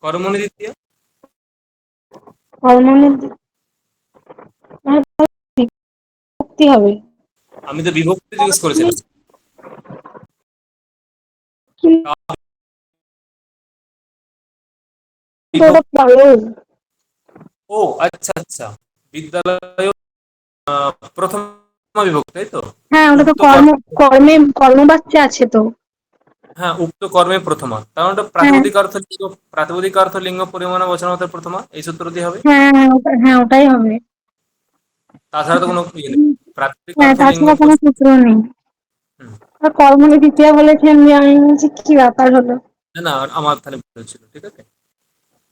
কর্মণি দ্বিতীয়া। হরমোনের বিভক্তি হবে। আমি তো বিভক্তি জিজ্ঞেস করেছিলাম। কিন্তু ওটা বিভক্তি। পরেও। ও আচ্ছা আচ্ছা। বিদ্যালয় প্রথমা বিভক্তি, তাই তো? হ্যাঁ, ওটা তো উক্ত কর্ম, কর্ম। কর্মবাচ্যে আছে তো। হ্যাঁ, উক্ত কর্মে প্রথমা, তার মানে ওটা হ্যাঁ, প্রাতিপদিক অর্থ লিঙ্গ, প্রাতিপদিক অর্থ লিঙ্গ পরিমাণ বচনমাত্রা প্রথমা, এই সূত্র দিয়ে হবে। হ্যাঁ, ওটাই হবে। তাছাড়া তো কোনো ইয়ে নেই। উম, প্রাতিপদিক হ্যাঁ, অর্থ লিঙ্গ তাছাড়া কোনো সূত্র নেই। হুম। আর কর্মনি দ্বিতীয়া বলেছেন, আমি বলছি কি ব্যাপার হলো। না না, আমার তাহলে ভুল হচ্ছিল, ঠিক আছে।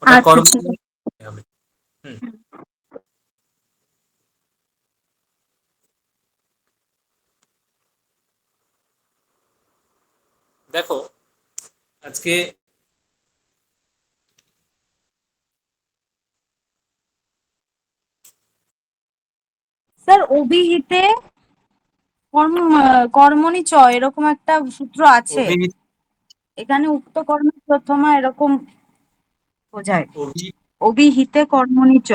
ওটা আচ্ছা কর্ম ঠিক আছে। হবে। হুম। দেখো, আজকে স্যার অভিহিতে কর্মণি চ এরকম একটা সূত্র আছে, অভিহিত এখানে উক্ত কর্মের প্রথমা এরকম বোঝায়। অভি অভিহিতে কর্মণি চ।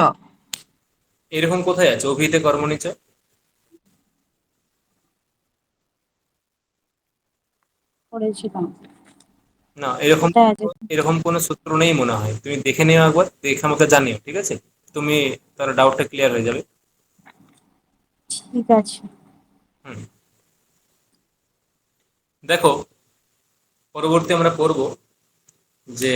এরকম কোথায় আছে অভিহিতে কর্মণিচ? পড়েছিলাম। না, এরকম কোথায় আছে? এরকম কোনো সূত্র নেই মনে হয়। তুমি দেখে নিও একবার, দেখে আমাকে জানিও, ঠিক আছে? তুমি, তার ডাউটটা ক্লিয়ার হয়ে যাবে। ঠিক আছে। হুম। দেখো, পরবর্তী আমরা পড়ব যে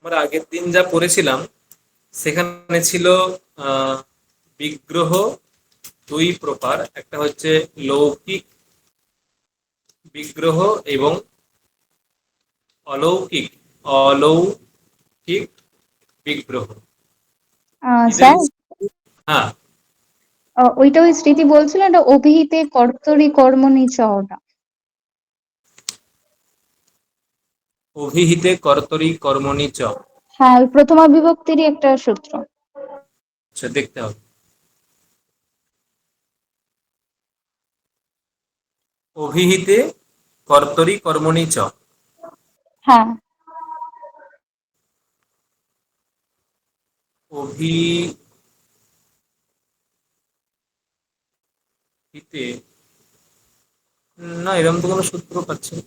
আমরা আগের দিন যা পড়েছিলাম সেখানে ছিল আহ, বিগ্রহ দুই প্রকার, একটা হচ্ছে লৌকিক বিগ্রহ এবং অলৌকিক অলৌকিক বিগ্রহ। এদের স্যার, হ্যাঁ, ওইটা ওই স্মৃতি বলছিল, এটা অভিহিতে কর্তরি কর্মণি চ ওটা। অভিহিতে কর্তরি কর্মণি চ। হ্যাঁ, ওই প্রথমা বিভক্তিরই একটা সূত্র। আচ্ছা, দেখতে হবে। অভিহিতে কর্তরি কর্মণি চ। হ্যাঁ, অভিহিতে, না এরকম তো কোনো সূত্র পাচ্ছি না।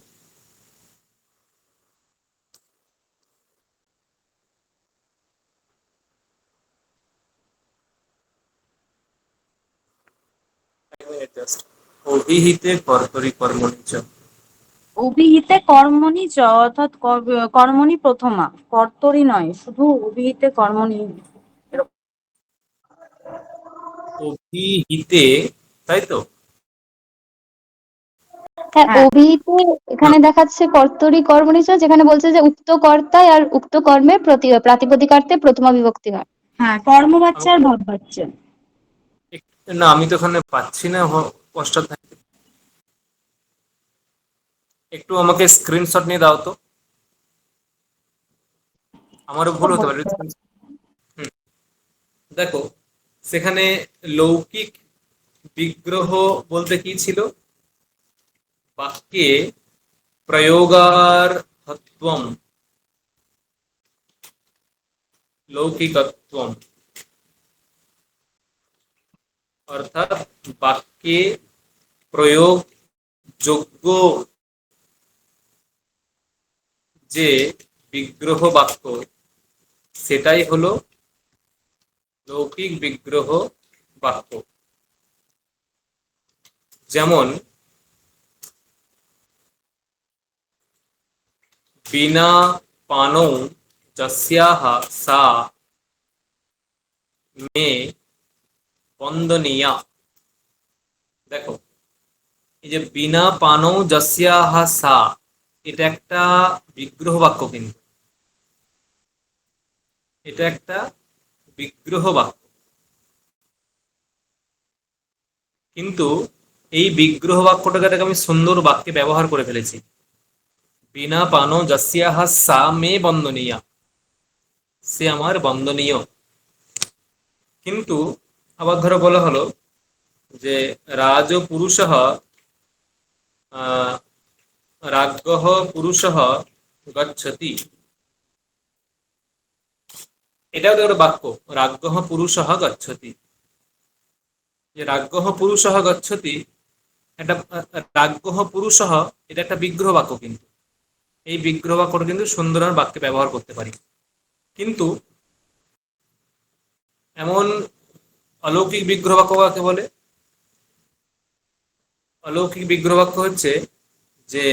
এক মিনিট just। অভিহিতে কর্তরি কর্মণি চ। অভিহিতে কর্মণি চ অর্থাৎ কর্মণি প্রথমা, কর্তরি নয়, শুধু অভিহিতে কর্মণি এরকম। অভিহিতে, তাই তো? হ্যাঁ, হ্যাঁ অভিহিতে এখানে দেখাচ্ছে কর্তরি কর্মণি চ, যেখানে বলছে যে উক্ত কর্তায় আর উক্ত কর্মের প্রাতিপদিকার্থে প্রথমা বিভক্তি হয়। হ্যাঁ, কর্ম বাচ্চা আর আমি- ভাব বাচ্চা। না, আমি তো ওখানে পাচ্ছি না অষ্টাধ্যায়। একটু আমাকে স্ক্রিনশট নিয়ে দাও তো, আমারও ভুল হতে পারে। হুম। দেখো, সেখানে লৌকিক বিগ্রহ বলতে কি ছিল? বাক্যে প্রয়োগার্হত্বম লৌকিকত্বম, অর্থাৎ বাক্যে প্রয়োগ যোগ্য যে বিগ্রহ বাক্য, সেটাই হলো লৌকিক বিগ্রহ বাক্য। যেমন বিনা পানৌ যস্যাহ সা মে বন্দনীয়া। দেখো, এই যে বিনা পানৌ যস্যাহ সা, এটা একটা বিগ্রহ বাক্য, কিন্তু এটা একটা বিগ্রহ বাক্য, কিন্তু এই বিগ্রহ বাক্যটাকে আমি সুন্দর বাক্যে ব্যবহার করে ফেলেছি। বিনা পানো যস্যাহ সা মে বন্দনীয়া। সে আমার বন্দনীয়। কিন্তু আবার ধরো বলা হলো যে রাজপুরুষः রাজ্ঞः পুরুষः গচ্ছতি, এটাও তো একটা বাক্য, রাজ্ঞः পুরুষः গচ্ছতি। যে রাজ্ঞः পুরুষः গচ্ছতি, এটা রাজ্ঞः পুরুষः, এটা একটা বিগ্রহ বাক্য, কিন্তু এই বিগ্রহ বাক্যটা কিন্তু সুন্দর বাক্যে ব্যবহার করতে পারি। কিন্তু এমন অলৌকিক বিগ্রহ বাক্য কাকে বলে? অলৌকিক বিগ্রহ বাক্য হচ্ছে যে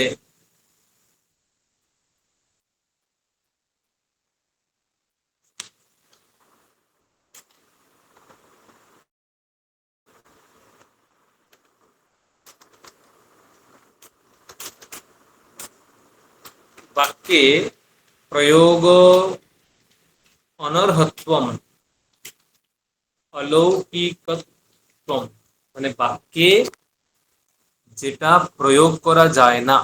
বাক্যে প্রয়োগ অনর্হত্বম অলৌকিকত্বম, মানে বাক্যে যেটা প্রয়োগ করা যায় না,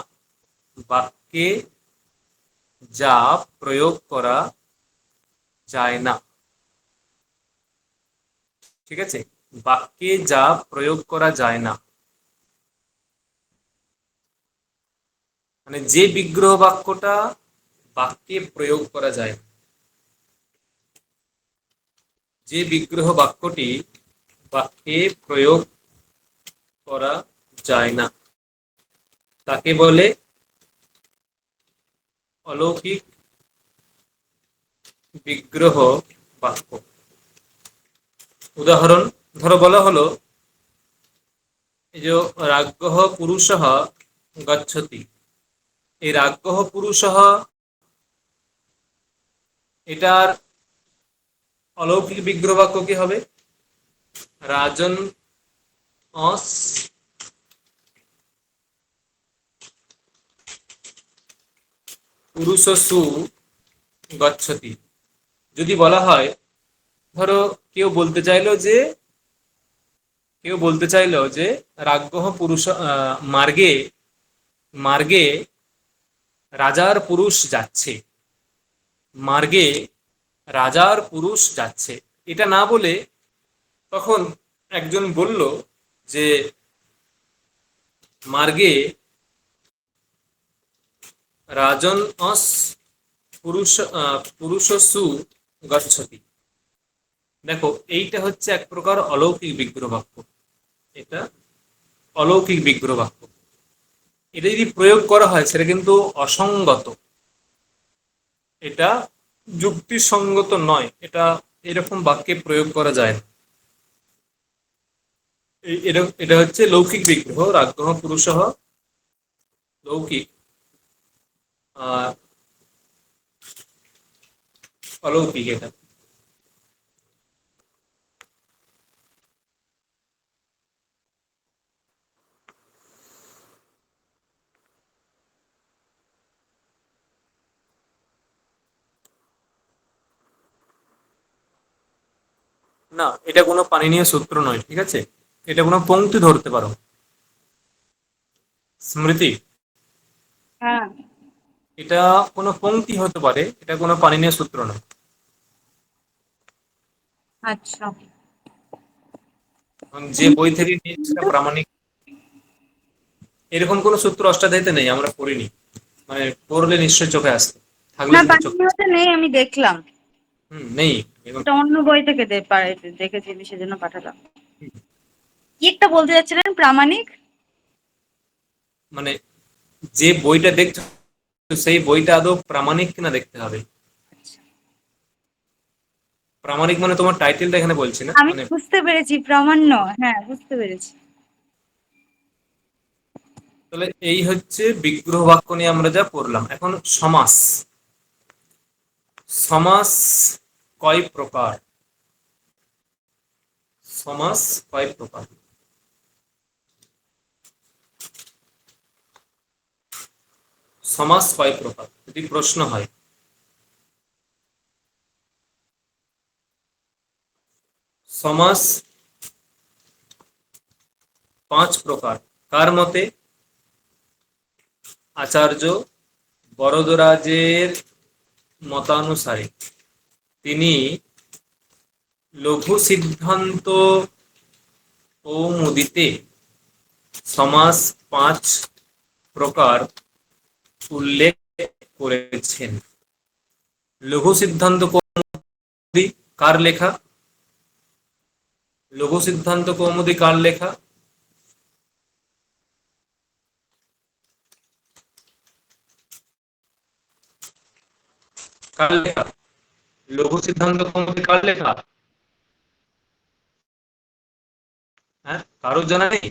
বাক্যে যা প্রয়োগ করা যায় না, ঠিক আছে, বাক্যে যা প্রয়োগ করা যায় না, মানে যে বিগ্রহ বাক্যটা বাক্যে প্রয়োগ করা যায় না, যে বিগ্রহ বাক্যটি বাক্যে প্রয়োগ করা যায় না তাকে বলে অলৌকিক বিগ্রহ বাক্য। উদাহরণ ধরো বলা হলো এই যে রাজ্ঞः পুরুষः গচ্ছতি, এই রাজ্ঞः পুরুষः এটার অলৌকিক বিগ্রহ বাক্য কি হবে? রাজন অস পুরুষসু গচ্ছতি। যদি বলা হয়, ধরো কেউ বলতে চাইলো যে রাজ্ঞः পুরুষ মার্গে মার্গে রাজার পুরুষ যাচ্ছে, মার্গে রাজার পুরুষ যাচ্ছে, এটা না বলে তখন একজন বলল যে মার্গে রাজন অস পুরুষসু গচ্ছতি। দেখো এইটা হচ্ছে এক প্রকার অলৌকিক বিগ্রহ বাক্য, এটা অলৌকিক বিগ্রহ বাক্য। এটা যদি প্রয়োগ করা হয় সেটা কিন্তু অসঙ্গত, এটা যুক্তিসঙ্গত নয়, এটা এরকম বাক্যে প্রয়োগ করা যায় না। এটা হচ্ছে লৌকিক বিগ্রহ, রাজ্ঞः পুরুষः লৌকিক, আর অলৌকিক এটা। না, এটা কোনো পাণিনীয় সূত্র নয়, ঠিক আছে, এটা কোনো পংক্তি ধরতে পারো। স্মৃতি, হ্যাঁ, এটা কোনো পংক্তি হতে পারে, এটা কোনো পাণিনীয় সূত্র নয়। আচ্ছা। যে বই থেকে নিয়েছি সেটা প্রামাণিক, এরকম কোনো সূত্র অষ্টাধ্যায়ীতে নেই, আমরা পড়িনি, মানে পড়লে নিশ্চয় চোখে আসবে, থাকলে না, সেটা চোখে আসবে। পানিতে নেই, আমি দেখলাম। নেই এরকম। এটা অন্য বই থেকে দেখেছি, সেজন্য পাঠালাম। কি একটা বলতে যাচ্ছিলেন, প্রামাণিক? মানে যে বইটা দেখছো সেই বইটা আদৌ প্রামাণিক কিনা দেখতে হবে। প্রামাণিক মানে তোমার টাইটেলটা এখানে বলছি না, আমি মানে বুঝতে পেরেছি, প্রামাণ্য, হ্যাঁ বুঝতে পেরেছি। তাহলে এই হচ্ছে বিগ্রহ বাক্য নিয়ে আমরা যা পড়লাম। এখন সমাস, সমাস কয় প্রকার? সমাস কয় প্রকার? সমাস কয় প্রকার যদি প্রশ্ন হয়? সমাস 5 প্রকার। কার মতে? আচার্য বরদরাজের মতানুসারে তিনি লঘু সিদ্ধান্ত কৌমুদীতে সমাস 5 প্রকার উল্লেখ করেছেন। লঘু সিদ্ধান্ত কৌমুদী কার লেখা? লঘু সিদ্ধান্ত কৌমুদী কার লেখা? কার লেখা? লঘু সিদ্ধান্ত কৌমুদী কার লেখা? হ্যাঁ, কারোর জানা নেই?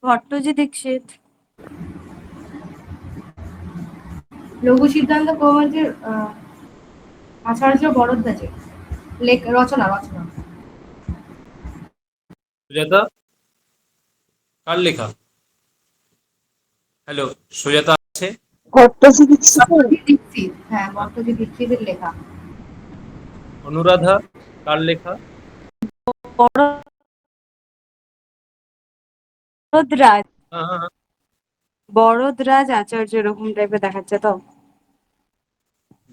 ভট্টজি দীক্ষিত। লঘু সিদ্ধান্ত কৌমুদীর আচার্য বরদ্বাজের রচনা। সুজাতা কার লেখা? হ্যালো, সুজাতা আছে? ভট্টজি দীক্ষিত। ভট্টজি দীক্ষিত, হ্যাঁ, ভট্টজি দীক্ষিতের লেখা। অনুরাধা কার লেখা? বরদরাজ হ্যাঁ, হ্যাঁ, হ্যাঁ। বরদরাজ আচার্য এরকম টাইপের দেখাচ্ছে তো।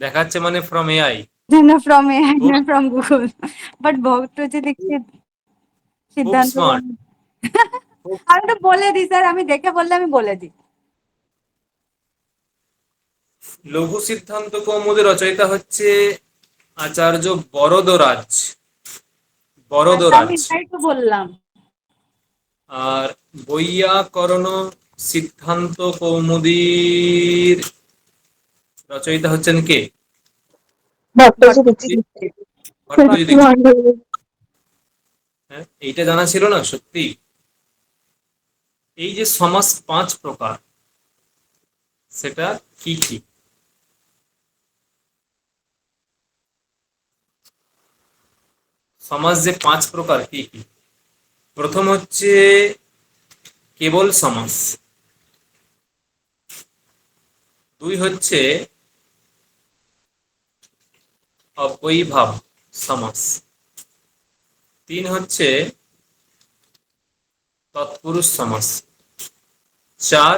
দেখাচ্ছে মানে ফ্রম এআই? না ফ্রম এআই, না ফ্রম গুগল, বাট ভট্টজি দীক্ষিত খুব সিদ্ধান্ত স্মার্ট। আমি তো বলে দিই স্যার, আমি দেখে বললে আমি বলে দিই। লঘু সিদ্ধান্ত কৌমুদীর রচয়িতা হচ্ছে আচার্য বরদরাজ। আমি এটাই তো বললাম। আর বৈয়াকরণ সিদ্ধান্ত কৌমুদীর রচয়িতা হচ্ছেন কে? ভট্টজি দীক্ষিত। ভট্টজি দীক্ষিত। হ্যাঁ, এইটা জানা ছিল না সত্যি? এই যে সমাস 5 প্রকার, সেটা কি কি? সমাস যে 5 প্রকার কি কি? প্রথম হচ্ছে কেবল সমাস, 2 হচ্ছে অব্যয়ীভাব সমাস, 3 হচ্ছে তৎপুরুষ সমাস, 4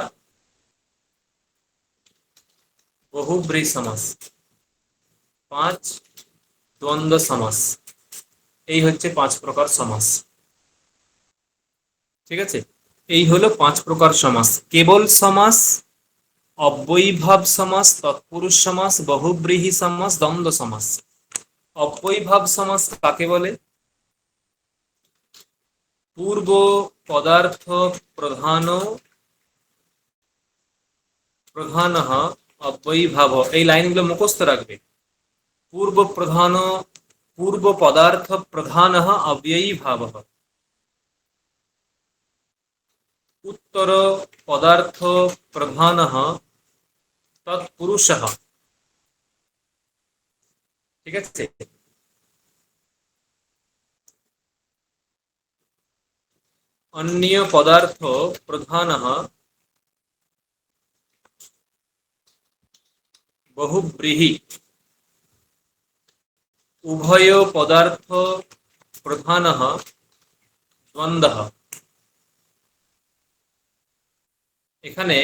বহুব্রীহি সমাস, 5 দ্বন্দ্ব সমাস। এই হচ্ছে 5 প্রকার সমাস। ঠিক আছে, এই হলো 5 প্রকার সমাস: কেবল সমাস, অব্যয়ীভাব সমাস, তৎপুরুষ সমাস, বহুব্রীহি সমাস, দ্বন্দ্ব সমাস। অব্যয়ীভাব সমাস কাকে বলে? পূর্ব পদার্থ প্রধান অব্যয়ীভাব। এই লাইনগুলো মুখস্থ রাখবে। পূর্ব পদার্থ প্রধান অব্যয়ীভাব, উত্তর পদার্থ প্রধান তৎপুরুষ। ঠিক আছে, অন্য পদার্থ প্রধান বহুব্রীহি, উভয় পদার্থ প্রধান দ্বন্দ্ব। এখানে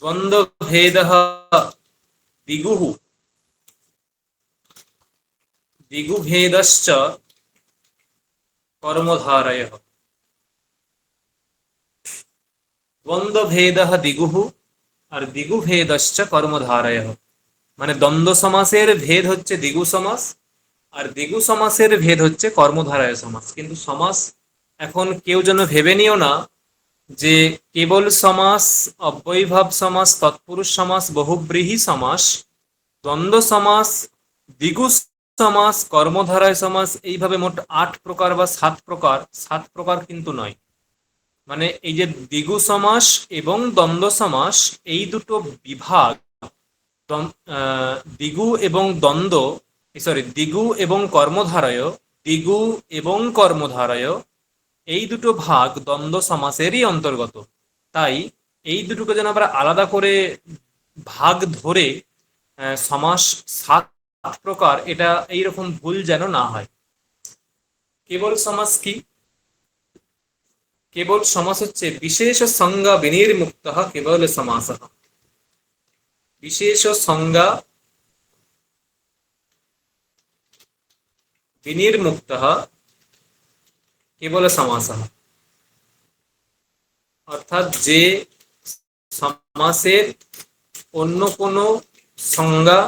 দ্বন্দ্ব ভেদ দিগুঃ, দিগুভেদশ্চ কর্মধারয়ঃ। দ্বন্দ্ব ভেদ দিগুঃ আর দিগুভেদশ্চ কর্মধারয়ঃ। মানে দ্বন্দ্ব সমাসের ভেদ হচ্ছে দিগু সমাস, আর দিগু সমাসের ভেদ হচ্ছে কর্মধারয় সমাস। কিন্তু সমাস এখন কেউ যেন ভেবে নিও না যে কেবল সমাস, অব্যয়ীভাব সমাস, তৎপুরুষ সমাস, বহুব্রীহি সমাস, দ্বন্দ্ব সমাস, দ্বিগু সমাস, কর্মধারয় সমাস এইভাবে মোট 8 প্রকার বা 7 প্রকার কিন্তু নয়। মানে এই যে দ্বিগু সমাস এবং দ্বন্দ্ব সমাস, এই দুটো বিভাগ, দ্বিগু এবং দ্বন্দ্ব, দ্বিগু এবং কর্মধারয়, দ্বিগু এবং কর্মধারয়, এই দুটো ভাগ দ্বন্দ্ব সমাসেরই অন্তর্গত। তাই এই দুটোকে যেন আমরা আলাদা করে ভাগ ধরে সমাস 7 প্রকার, এটা এইরকম ভুল যেন না হয়। কেবল সমাস কি? কেবল সমাস হচ্ছে বিশেষ সংজ্ঞা বিনির্মুক্ত কেবল সমাস। বিশেষ সংজ্ঞা বিনির্মুক্তः কেবল সমাসः। অর্থাৎ যে সমাসের অন্য কোনো সংজ্ঞা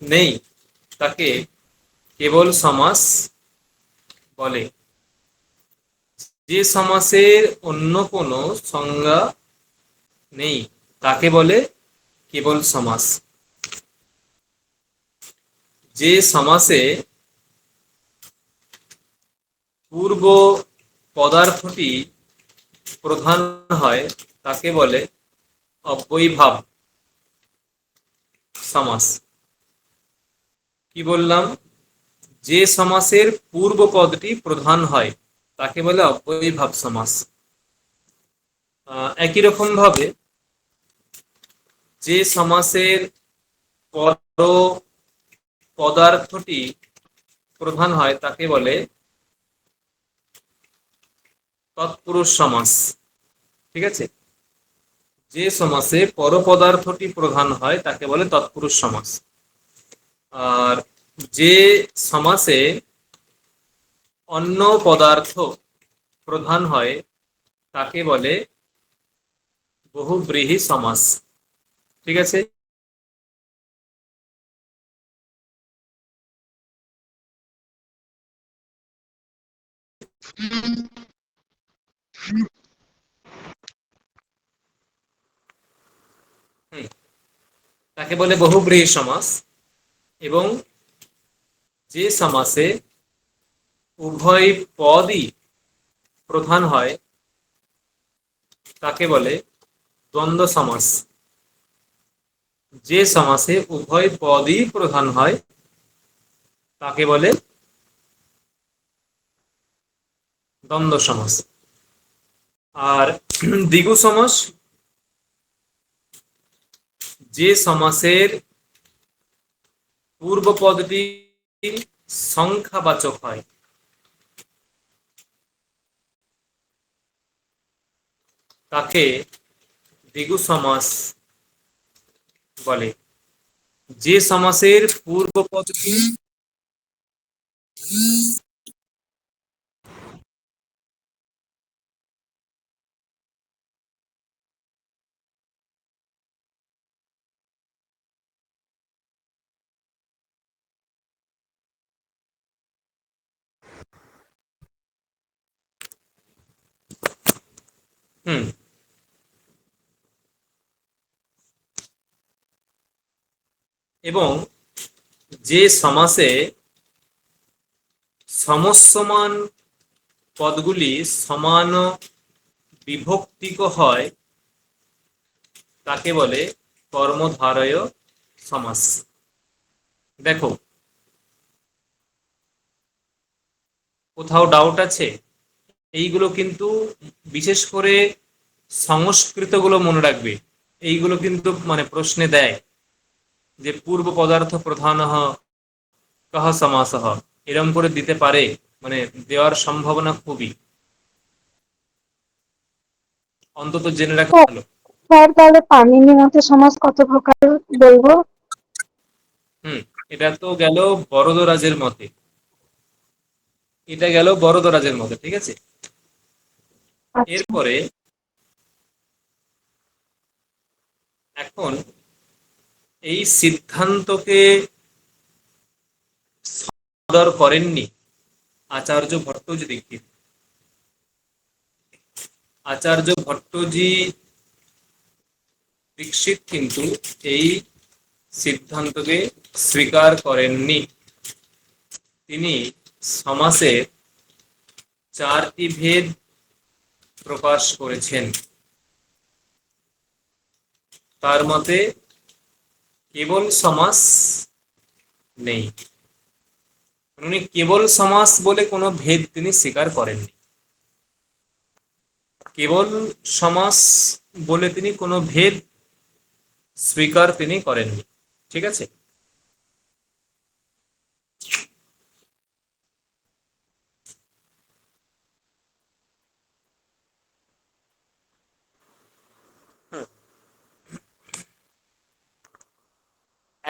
নেই তাকে কেবল সমাস বলে। যে সমাসের অন্য কোনো সংজ্ঞা নেই তাকে বলে কেবল সমাস। যে সমাসে পূর্ব পদার্থটি প্রধান হয় তাকে বলে অব্যয়ীভাব সমাস। কি বললাম? যে সমাসের পূর্ব পদটি প্রধান হয় তাকে বলে অব্যয়ীভাব সমাস। একই রকম ভাবে যে সমাসের পর পদার্থটি প্রধান হয় তাকে বলে তৎপুরুষ সমাস। ঠিক আছে? যে সমাসে পর পদার্থটি প্রধান হয় তাকে বলে তৎপুরুষ সমাস। আর যে সমাসে অন্য পদার্থ প্রধান হয় তাকে বলে বহুব্রীহি সমাস। ঠিক আছে? তাকে বলে বহুব্রীহি সমাস। এবং যে সমাসে উভয় পদই প্রধান হয় তাকে বলে দ্বন্দ্ব সমাস। যে সমাসে উভয় পদই প্রধান হয় তাকে বলে দ্বন্দ্ব সমাস। আর দ্বিগু সমাস যে সমাসের পূর্ব পদটি সংখ্যাবাচক হয় তাকে দ্বিগু সমাস বলে। যে সমাসের পূর্ব পদটি হুম এবং যে সমাসে সমসমান পদগুলি সমান বিভক্তিক হয় তাকে বলে কর্মধারয় সমাস। দেখো, কোথাও ডাউট আছে? এইগুলো কিন্তু বিশেষ করে সংস্কৃতগুলো মনে রাখবে। এইগুলো কিন্তু মানে প্রশ্নে দেয় যে পূর্ব পদার্থ প্রধান কহ সমাস এরম করে দিতে পারে, মানে দেওয়ার সম্ভাবনা খুবই, অন্তত জেনে রাখা ভালো। স্যার তাহলে পাণিনি মতে সমাজ কত প্রকার বলবো? এটা তো গেল বরদরাজের মতে, এটা গেল বরদরাজের মতে। ঠিক আছে? আচ্ছা, এরপরে এখন এই সিদ্ধান্তকে সদর করেননি আচার্য ভট্টজি দীক্ষিত। আচার্য ভট্টজি দীক্ষিত কিন্তু এই সিদ্ধান্তকে স্বীকার করেননি। তিনি সমাসের চারটি ভেদ প্রকাশ করেছেন। তার মতে কেবল সমাস নেই। উনি কেবল সমাস বলে কোনো ভেদ তিনি স্বীকার করেননি। কেবল সমাস বলে তিনি কোনো ভেদ স্বীকার তিনি করেননি। ঠিক আছে?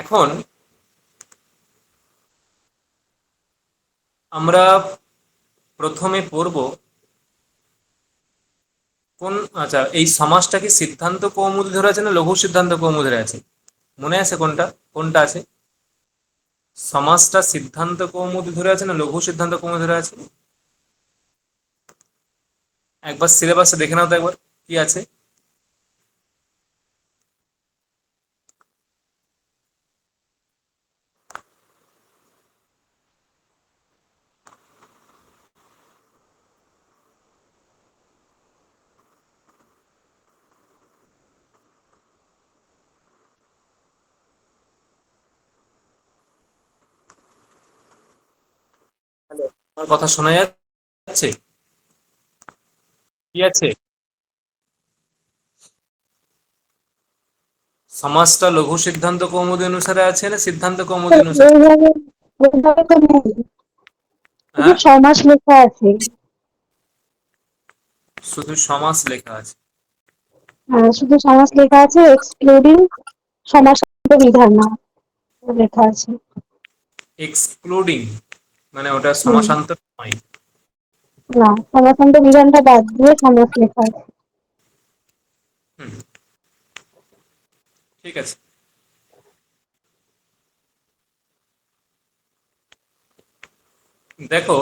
এখন আমরা প্রথমে পড়ব কোন, আচ্ছা, এই সমাসটা কি সিদ্ধান্ত কৌমুদী ধরে আছে না লঘু সিদ্ধান্ত কৌমুদী ধরে আছে? মনে আছে কোনটা কোনটা আছে? সমাসটা সিদ্ধান্ত কৌমুদী ধরে আছে না লঘু সিদ্ধান্ত কৌমুদী ধরে আছে? একবার সিলেবাসে দেখে নাও তো একবার কি আছে। আমার কথা শোনা যাচ্ছে? কি আছে? সমাসটা লঘু সিদ্ধান্ত কৌমুদী অনুসারে আছে না সিদ্ধান্ত কৌমুদী অনুসারে? এইভাবে ওইভাবে তো নেই, শুধু হ্যাঁ, সমাস লেখা আছে। শুধু সমাস লেখা আছে। শুধু সমাস লেখা আছে, এক্সক্লুডিং সমাসান্ত বিধান না লেখা আছে। এক্সক্লুডিং মানে ওটা হুম, সমাসান্তর নয়। না, সমাসান্ত বিধানটা বাদ দিয়ে সমাস লেখা আছে। হুম, ঠিক আছে। দেখো,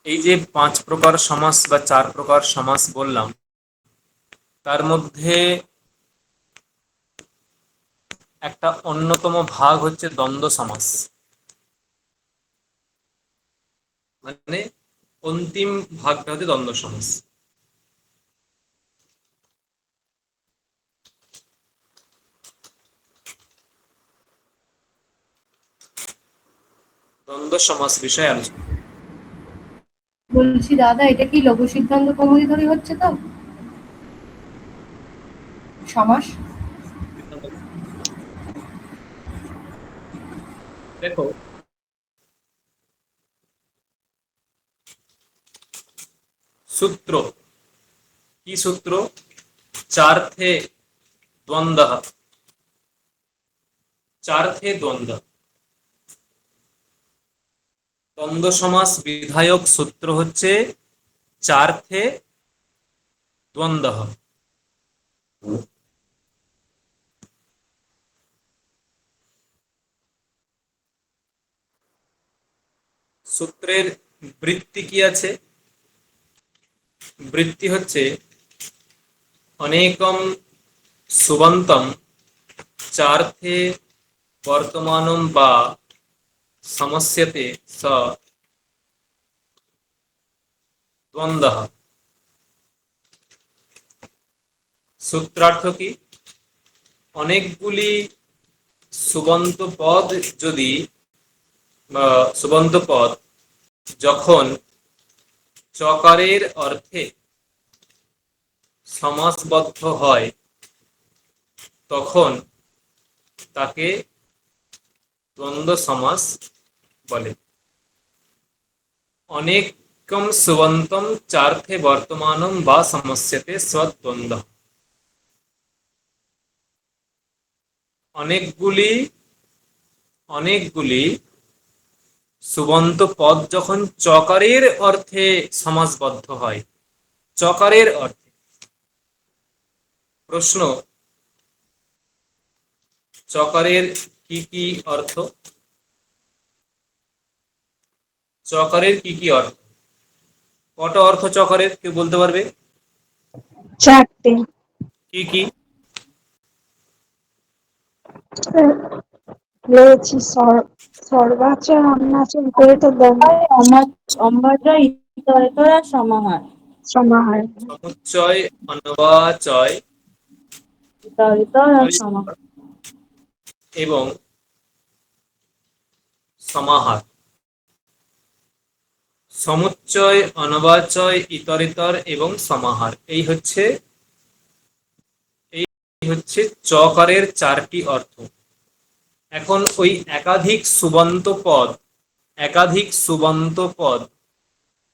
এই যে 5 প্রকার সমাস বা 4 প্রকার সমাস বললাম, তার মধ্যে একটা অন্যতম ভাগ হচ্ছে দ্বন্দ্ব সমাস, মানে অন্তিম ভাগটা হচ্ছে দ্বন্দ্ব সমাস। দ্বন্দ্ব সমাস বিষয়ে আলোচনা। বলছি দাদা, এটা কি লঘু সিদ্ধান্ত কৌমুদী ধরে হচ্ছে তো সমাস? দেখো, সূত্র কি সূত্র? চার্থে দ্বন্দ্ব, চার্থে দ্বন্দ্ব। দ্বন্দ্ব সমাস বিধায়ক সূত্র হচ্ছে চার্থে দ্বন্দ্ব। সূত্রের বৃত্তি কি আছে? বৃত্তি হচ্ছে অনেকম সুবন্তম চার্থে বর্তমানম বা সমস্যাতে স দ্বন্দ্ব। সূত্রার্থ কি? অনেকগুলি সুবন্ত পদ যদি সুবন্ত পদ যখন চকারের অর্থে সমাসবদ্ধ হয় তখন তাকে দ্বন্দ্ব সমাস বলে। অনেকম সুবন্তম চার্থে বর্তমানম বা সমস্যাতে স্বদ্বন্দ্ব। অনেকগুলি অনেকগুলি সুবন্ত পদ যখন চকারের অর্থে সমাসবদ্ধ হয়, চকারের অর্থে। প্রশ্ন, চকারের কি কি অর্থ? চকারের কি কি অর্থ? কত অর্থ চকারের কেউ বলতে পারবে? 4টে। কি কি? রয়েছে সর্বাচর, অন্যাচর, বিপরীত দ্বন্দ্ব, অম্বাজয় ইতরেতর আর সমাহার। সমাহার। সমুচ্চয়, অনবাচয়, ইতরেতর আর সমাহার। এবং সমাহার। সমুচ্চয়, অনবাচয়, ইতরেতর এবং সমাহার, এই হচ্ছে চকারের 4টি অর্থ। এখন ওই একাধিক সুবন্ত পদ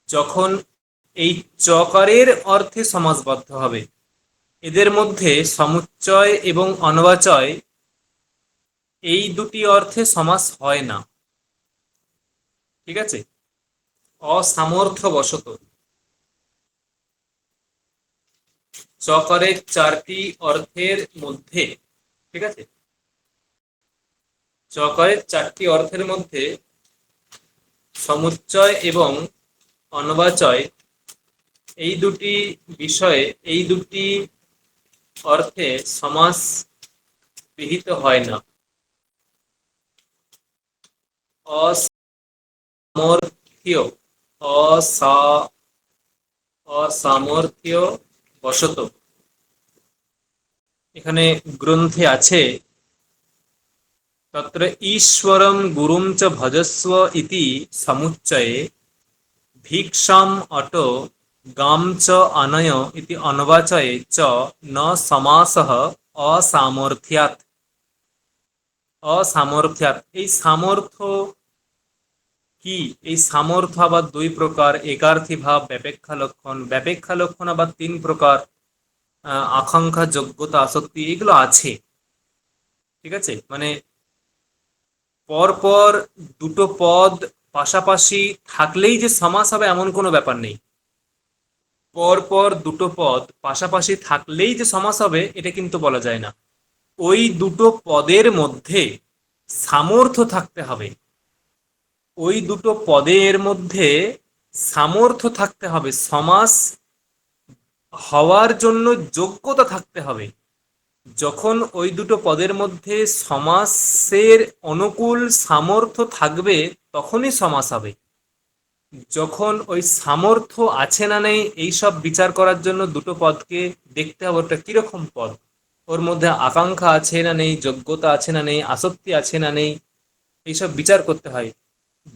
যখন এই চকারের অর্থে সমাসবদ্ধ হবে এদের মধ্যে সমুচ্চয় এবং অনবাচয় এই দুটি অর্থে সমাস হয় না। ঠিক আছে, অসামর্থ্যবশত চকারের চারটি অর্থের মধ্যে, ঠিক আছে, চকারের চারটি অর্থের মধ্যে সমুচ্চয় এবং অনবাচয় এই দুটি বিষয়ে, এই দুটি অর্থে সমাস বিহিত হয় না। অসামর্থ্য অসা অসামর্থ্য বশত, এখানে গ্রন্থে আছে তত্র ঈশ্বরম গুরুম চ ভজস্ব ইতি সমুচ্চয়ে ভিক্ষাম অট গাম চ অনয় ইতি অনবাচয়ে চ ন সমাসঃ অসামর্থ্যাৎ। অসামর্থ্যাৎ, এই সামর্থ্য কি? এই সামর্থ্য আবার দুই প্রকার, একার্থী ভাব, ব্যাপেক্ষা লক্ষণ। ব্যাপেক্ষা লক্ষণ আবার তিন প্রকার, আকাঙ্ক্ষা, যোগ্যতা, আসক্তি, এগুলো আছে। ঠিক আছে, মানে পরপর দুটো পদ পাশাপাশি থাকলেই যে সমাস হবে এমন কোনো ব্যাপার নেই। পরপর দুটো পদ পাশাপাশি থাকলেই যে সমাস হবে এটা কিন্তু বলা যায় না। ওই দুটো পদের মধ্যে সামর্থ্য থাকতে হবে, ওই দুটো পদের মধ্যে সামর্থ্য থাকতে হবে, সমাস হওয়ার জন্য যোগ্যতা থাকতে হবে। যখন ওই দুটো পদের মধ্যে সমাসের অনুকূল সামর্থ্য থাকবে তখনই সমাস হবে। যখন ওই সামর্থ্য আছে না নেই এইসব বিচার করার জন্য দুটো পদকে দেখতে হবে ওটা কিরকম পদ, ওর মধ্যে আকাঙ্ক্ষা আছে না নেই, যোগ্যতা আছে না নেই, আসক্তি আছে না নেই, এইসব বিচার করতে হয়।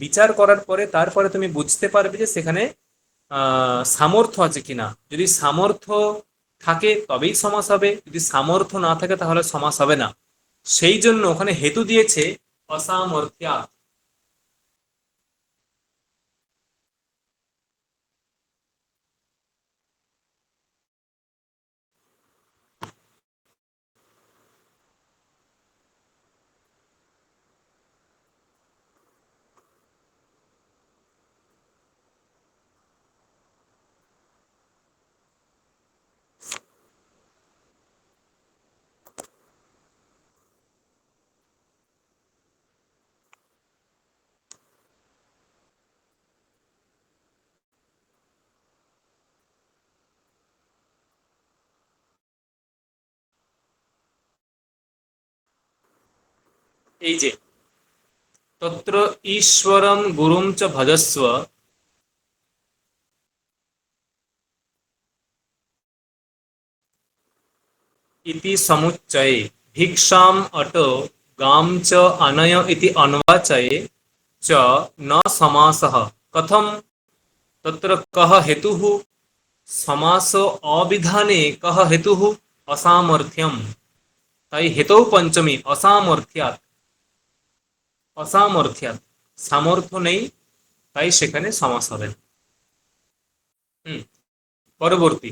বিচার করার পরে তারপরে তুমি বুঝতে পারবে যে সেখানে সামর্থ্য আছে কিনা। যদি সামর্থ্য থাকে তবেই সমাস হবে, যদি সামর্থ্য না থাকে তাহলে সমাস হবে না। সেই জন্য ওখানে হেতু দিয়েছে অসামর্থ্যা। এই যে তত্র ঈশ্বরম গুরুম চ ভজস্ব ইতি সমুচ্চয়ে ভিক্ষাম অট গাম চ অনয় ইতি অনবাচয়ে চ ন সমাসঃ। কথম তত্র কহ হেতুঃ? সমাস অবিধানে কহ হেতুঃ? অসামর্থ্যম। তাই হেতৌ পঞ্চমী অসামর্থ্যাৎ। অসামর্থ্যাৎ, সামর্থ্য নেই, তাই সেখানে সমাস হবে না। পরবর্তী,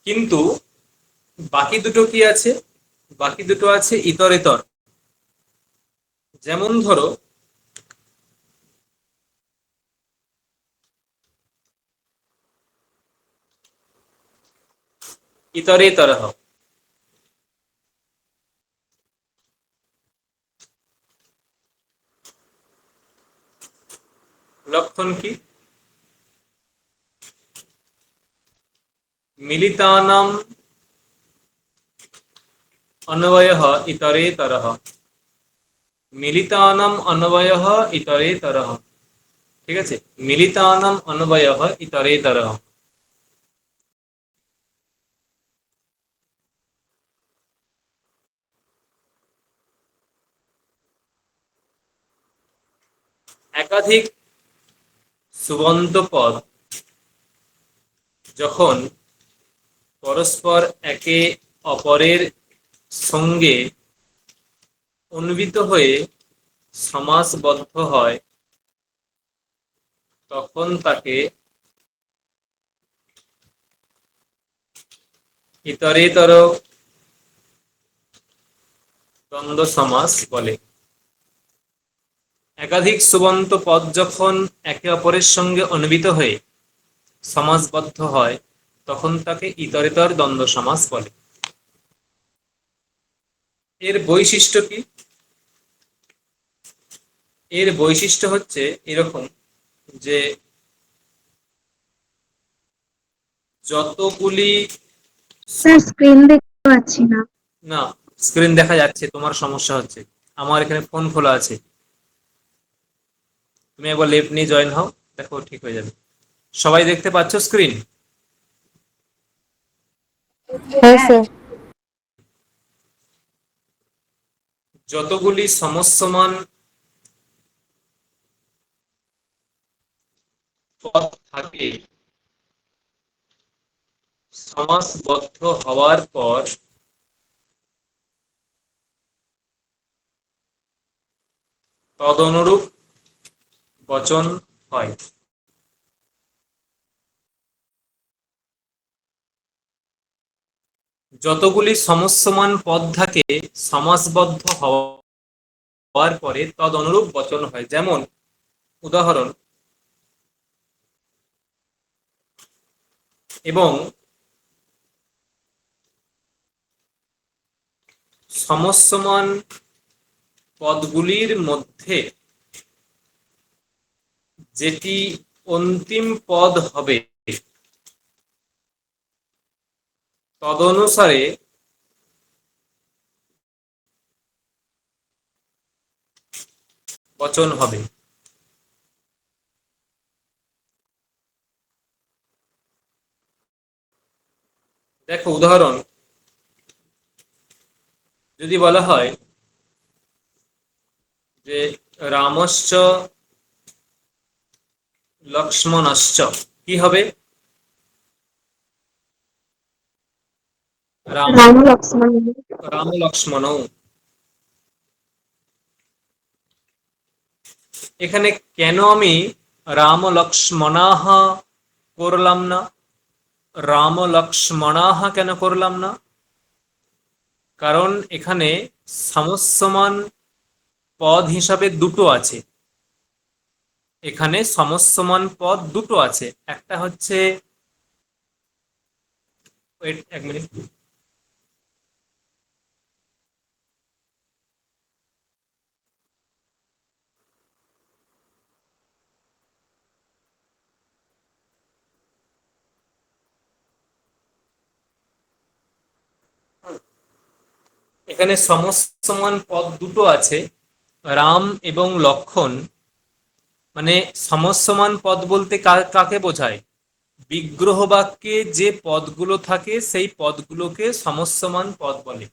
কিন্তু বাকি দুটো কি আছে? বাকি দুটো আছে ইতরেতর। যেমন ধরো ইতরেতরঃ, লক্ষণ কি? মিলিতানাম অন্বয়ঃ ইতরেতরঃ। মিলিতানাম অন্বয়ঃ ইতরেতরঃ। ঠিক আছে, মিলিতানাম অন্বয়ঃ ইতরেতরঃ। একাধিক সুবন্ত পদ যখন পরস্পর একে অপরের সঙ্গে অন্বিত হয়ে সমাসবদ্ধ হয় তখন তাকে ইতরেতর দ্বন্দ্ব সমাস বলে। একাধিক সুবন্ত পদ যখন একে অপরের সঙ্গে অন্বিত হয়ে সমাসবদ্ধ হয় তখন তাকে ইতরেতর দ্বন্দ্ব সমাস বলে। এর বৈশিষ্ট্য কি? এর বৈশিষ্ট্য হচ্ছে এরকম যে যতগুলি স্যার স্ক্রিন দেখতে পাচ্ছি না। না, স্ক্রিন দেখা যাচ্ছে, তোমার সমস্যা হচ্ছে। আমার এখানে ফোন খোলা আছে, তুমি একবার লেফট নিয়ে জয়েন হও, দেখো ঠিক হয়ে যাবে। সবাই দেখতে পাচ্ছ স্ক্রিন? হ্যাঁ স্যার। যতগুলি সমসমান পদ থাকে সমাসবদ্ধ হওয়ার পর তদনুরূপ বচন হয়। যতগুলি সমসমান পদ থাকে সমাসবদ্ধ হওয়ার পরে তদনুরূপ বচন হয়। যেমন উদাহরণ, এবং সমসমান পদগুলির মধ্যে যেটি অন্তিম পদ হবে তদনুসারে বচন হবে। দেখো উদাহরণ, যদি বলা হয় যে রামশ্চ লক্ষ্মণশ্চ, কি হবে? রাম রাম লক্ষ্মণ। রাম লক্ষ্মণ। এখানে কেন আমি রাম লক্ষ্মণাহ করলাম না, রাম লক্ষ্মণাহ কেন করলাম না? কারণ এখানে সমসমান পদ হিসাবে দুটো আছে। এখানে সমসমান পদ দুটো আছে, একটা হচ্ছে, ওয়েট এক মিনিট, এখানে সমসমান পদ দুটো আছে, রাম এবং লক্ষণ। মানে সমসমান পদ বলতে কাকে বোঝায়? বিগ্রহ বাক্যে যে পদগুলো থাকে সেই পদগুলোকে সমসমান পদ বলে।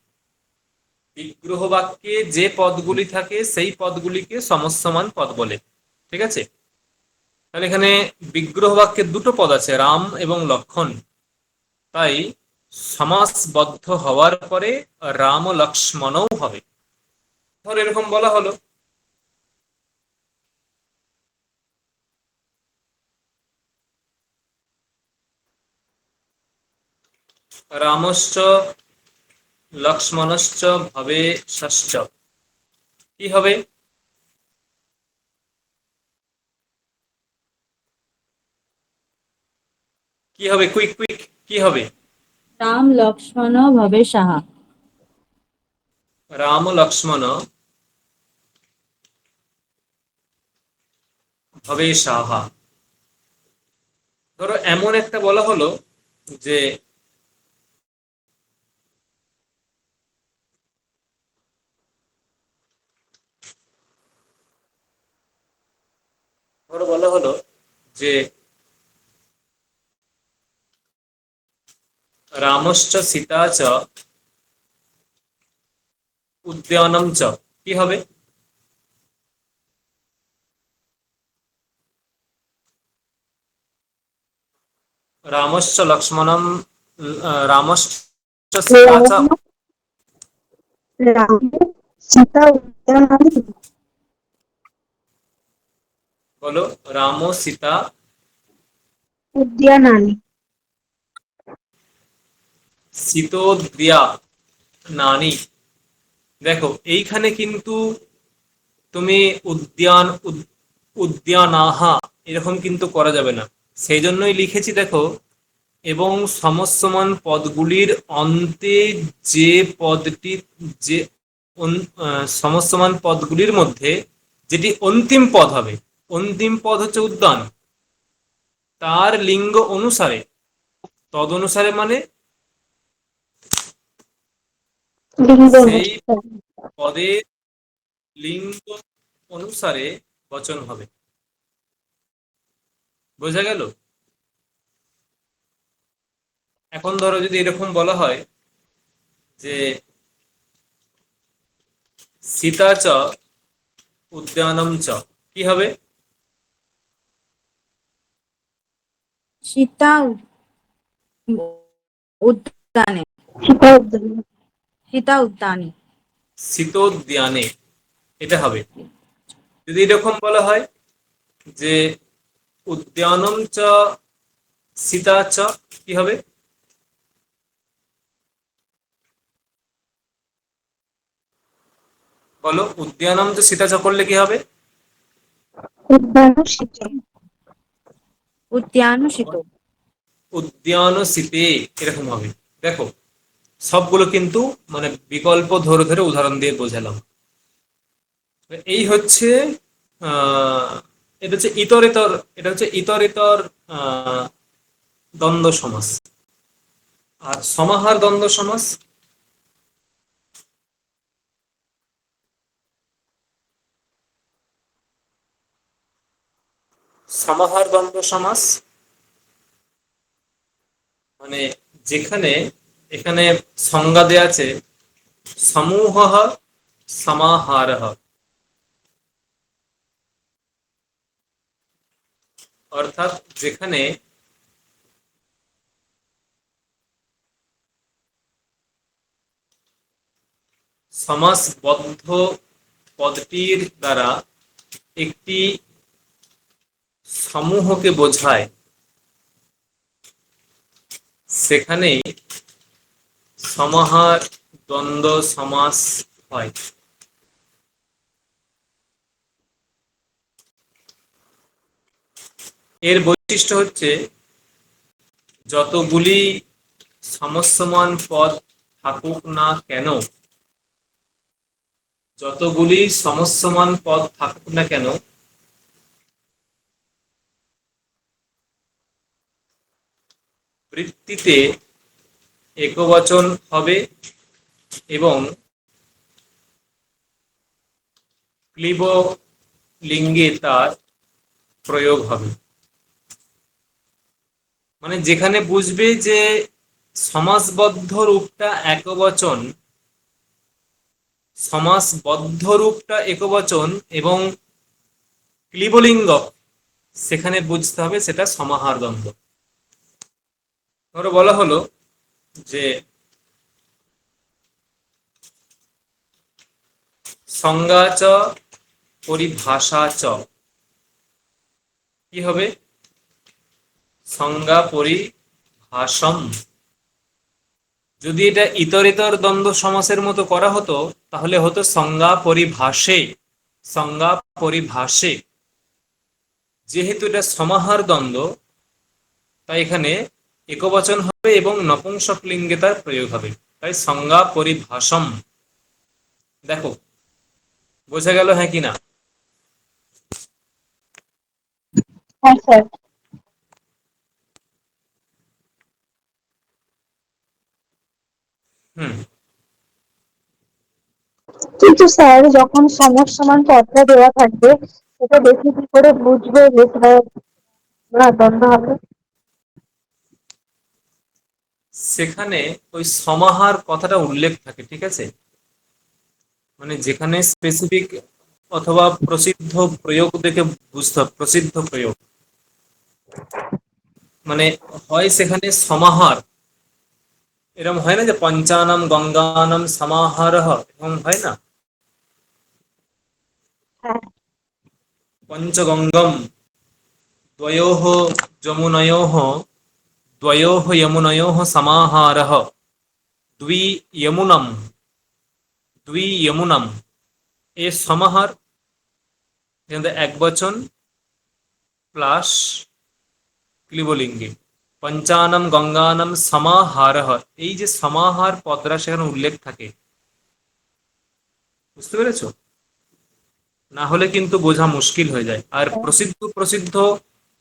বিগ্রহ বাক্যে যে পদগুলি থাকে সেই পদগুলিকে সমসমান পদ বলে। ঠিক আছে? তাহলে এখানে বিগ্রহ বাক্যে দুটো পদ আছে, রাম এবং লক্ষণ, তাই সমাসবদ্ধ হওয়ার পরে রাম লক্ষ্মণও হবে। ধর এরকম বলা হলো, রামশ্চ লক্ষ্মণশ্চ ভবেশশ্চ, কি হবে? কি হবে? কুইক কুইক, কি হবে? রাম লক্ষ্মণ ভবে সাহা। রাম লক্ষ্মণ ভবেশাহা। ধরো এমন একটা বলা হলো যে ধরো বলা হলো যে রামশ্চ সীতা চ উদ্যানম চ, কি হবে? রামশ্চ লক্ষ্মণম, রামশ্চ সীতা চ, রাম রাম সীতা উদ্যানানি। বলো, রাম ও সীতা উদ্যানানি। শীতোদ্রিয়া নানি। দেখো এইখানে কিন্তু তুমি উদ্যানাহা এরকম কিন্তু করা যাবে না, সেই জন্যই লিখেছি দেখো, এবং সমস্যমান পদগুলির অন্তে যে পদটি, যে সমস্যমান পদগুলির মধ্যে যেটি অন্তিম পদ হবে, অন্তিম পদ হচ্ছে উদ্যান, তার লিঙ্গ অনুসারে, তদ অনুসারে মানে লিঙ্গ সেই পদের লিঙ্গ অনুসারে বচন হবে। বোঝা গেল? এখন ধরো যদি এরকম বলা হয় যে সীতা চ উদ্যানম চ, কি হবে? সীতা উদ্যানে। সীতা উদ্যান। সীতা উদ্যানে। শীতোদ্যানে, এটা হবে। যদি এরকম বলা হয় যে উদ্যানম চ সীতা চ, কি হবে? বলো, উদ্যানম চ সীতা চ করলে কি হবে? উদ্যান শীতে। উদ্যানসিত। উদ্যান শীতে, এরকম হবে। দেখো সবগুলো কিন্তু মানে বিকল্প ধরে ধরে উদাহরণ দিয়ে বোঝালাম। এই হচ্ছে আহ এটা হচ্ছে ইতরেতর, এটা হচ্ছে ইতরেতর দ্বন্দ্ব সমাস। আর সমাহার দ্বন্দ্ব সমাস, সমাহার দ্বন্দ্ব সমাস মানে যেখানে এখানে সংজ্ঞা দেয়া আছে সমূহ সমাহার, অর্থাৎ যেখানে সমাসবদ্ধ পদটির দ্বারা একটি সমূহকে বোঝায়, সেখানে সমাহার দ্বন্দ্ব সমাস হয়। এর বৈশিষ্ট্য হচ্ছে যতগুলি সমস্যমান পদ থাকুক না কেন, যতগুলি সমস্যমান পদ থাকুক না কেন, বৃত্তিতে একবচন হবে এবং ক্লীব লিঙ্গে তার প্রয়োগ হবে। মানে যেখানে বুঝবে যে সমাসবদ্ধ রূপটা একবচন, সমাসবদ্ধ রূপটা একবচন এবং ক্লীবলিঙ্গ, সেখানে বুঝতে হবে সেটা সমাহার দ্বন্দ্ব। ধরো বলা হলো যে সংজ্ঞা চ পরিভাষা চ, কি হবে? সংজ্ঞা পরিভাষম। যদি এটা ইতরেতর দ্বন্দ্ব সমাসের মতো করা হতো তাহলে হতো সংজ্ঞা পরিভাষে, সংজ্ঞা পরিভাষে। যেহেতু এটা সমাহার দ্বন্দ্ব তাই এখানে একবচন হবে এবং নপুংসক লিঙ্গে তার প্রয়োগ হবে, তাই সংজ্ঞা পরিভাষম। দেখো বোঝা গেল হ্যাঁ কি না? হ্যাঁ স্যার। হুম। কিন্তু স্যার যখন সমসমান পদটা দেওয়া থাকবে সেটা দেখে কি করে বুঝবে যে সেটা না দ্বন্দ্ব হবে? সেখানে ওই সমাহার কথাটা উল্লেখ থাকে, ঠিক আছে? মানে যেখানে স্পেসিফিক অথবা প্রসিদ্ধ প্রয়োগ দেখে বুঝতে হবে, প্রসিদ্ধ প্রয়োগ মানে হয় সেখানে সমাহার, এরকম হয় না যে পঞ্চানম গঙ্গানম সমাহার, এরকম হয় না? হ্যাঁ। পঞ্চগঙ্গম দ্বয়োঃ যমুনয়োঃ, দ্বয়োঃ যমুনয়োঃ সমাহারः, द्वि यमुनम, द्वि यमुनम, ए समाहार, एक वचन प्लस क्लिबलिंगे पंचानम गंगानम समाहारः, এই যে সমাহার পদরা সেখানে উল্লেখ থাকে, বুঝতে পেরেছো? না হলে কিন্তু বোঝা মুশকিল হয়ে যায়। আর প্রসিদ্ধ প্রসিদ্ধ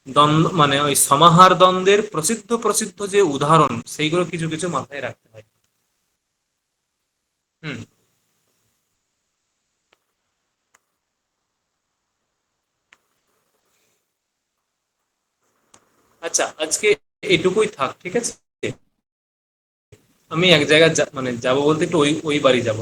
দ্বন্দ্ব মানে ওই সমাহার দ্বন্দ্বের প্রসিদ্ধ প্রসিদ্ধ যে উদাহরণ সেইগুলো কিছু কিছু মাথায় রাখতে হয়। হুম, আচ্ছা আজকে এটুকুই থাক, ঠিক আছে? আমি এক জায়গায় মানে যাবো বলতে একটু ওই ওই বাড়ি যাবো।